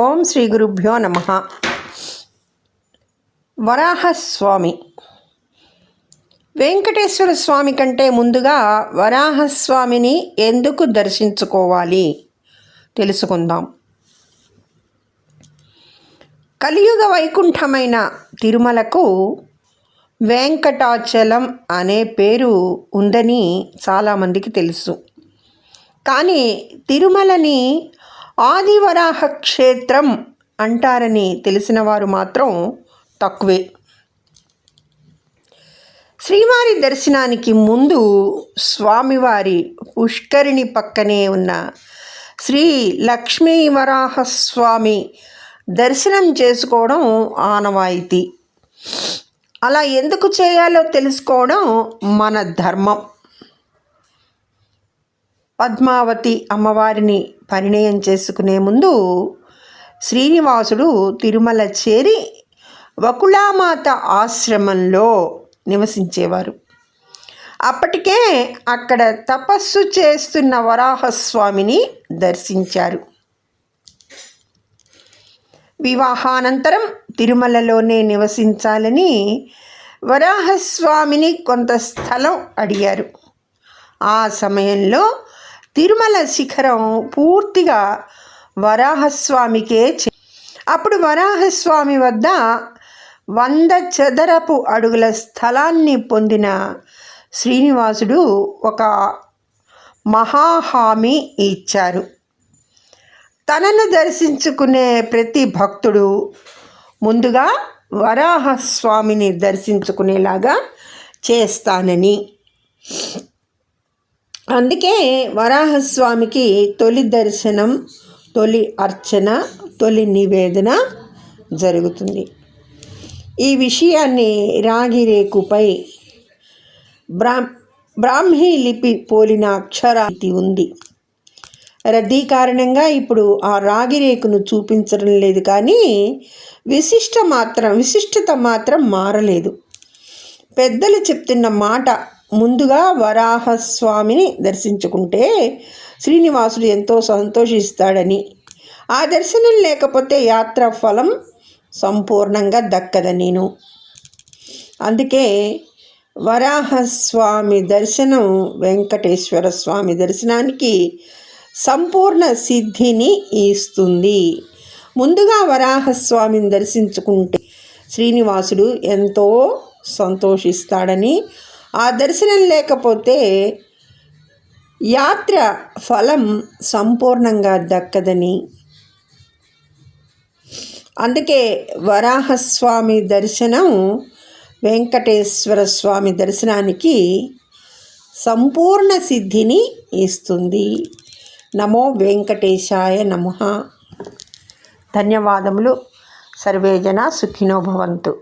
ఓం శ్రీ గురుభ్యో నమః. వరాహస్వామి. వెంకటేశ్వర స్వామి కంటే ముందుగా వరాహస్వామిని ఎందుకు దర్శించుకోవాలి తెలుసుకుందాం. కలియుగ వైకుంఠమైన తిరుమలకు వెంకటాచలం అనే పేరు ఉందని చాలామందికి తెలుసు. కానీ తిరుమలని ఆదివరాహ క్షేత్రం అంటారని తెలిసిన వారు మాత్రం తక్కువే. శ్రీవారి దర్శనానికి ముందు స్వామివారి పుష్కరిణి పక్కనే ఉన్న శ్రీ లక్ష్మీవరాహస్వామి దర్శనం చేసుకోవడం ఆనవాయితీ. అలా ఎందుకు చేయాలో తెలుసుకోవడం మన ధర్మం. పద్మావతి అమ్మవారిని పరిణయం చేసుకునే ముందు శ్రీనివాసుడు తిరుమల చేరి వకుళామాత ఆశ్రమంలో నివసించేవారు. అప్పటికే అక్కడ తపస్సు చేస్తున్న వరాహస్వామిని దర్శించారు. వివాహానంతరం తిరుమలలోనే నివసించాలని వరాహస్వామిని కొంత స్థలం అడిగారు. ఆ సమయంలో తిరుమల శిఖరం పూర్తిగా వరాహస్వామికే. అప్పుడు వరాహస్వామి వద్ద 100 చదరపు అడుగుల స్థలాన్ని పొందిన శ్రీనివాసుడు ఒక మహాహామీ ఇచ్చారు. తనను దర్శించుకునే ప్రతి భక్తుడు ముందుగా వరాహస్వామిని దర్శించుకునేలాగా చేస్తానని. అందుకే వరాహస్వామికి తొలి దర్శనం, తొలి అర్చన, తొలి నివేదన జరుగుతుంది. ఈ విషయాన్ని రాగిరేకుపై బ్రాహ్మీ లిపి పోలిన అక్షరాతి ఉంది. రద్దీ కారణంగా ఇప్పుడు ఆ రాగిరేకును చూపించడం లేదు, కానీ విశిష్టత మాత్రం మారలేదు. పెద్దలు చెప్తున్న మాట, ముందుగా వరాహస్వామిని దర్శించుకుంటే శ్రీనివాసుడు ఎంతో సంతోషిస్తాడని, ఆ దర్శనం లేకపోతే యాత్ర ఫలం సంపూర్ణంగా దక్కదనిను. అందుకే వరాహస్వామి దర్శనం వెంకటేశ్వర స్వామి దర్శనానికి సంపూర్ణ సిద్ధిని ఇస్తుంది. ముందుగా వరాహస్వామిని దర్శించుకుంటే శ్రీనివాసుడు ఎంతో సంతోషిస్తాడని, ఆ దర్శనం లేకపోతే యాత్ర ఫలం సంపూర్ణంగా దక్కదని. అందుకే వరాహస్వామి దర్శనం వెంకటేశ్వర స్వామి దర్శనానికి సంపూర్ణ సిద్ధిని ఇస్తుంది. నమో వెంకటేశాయ నమః. ధన్యవాదములు. సర్వే జనా సుఖినో భవంతు.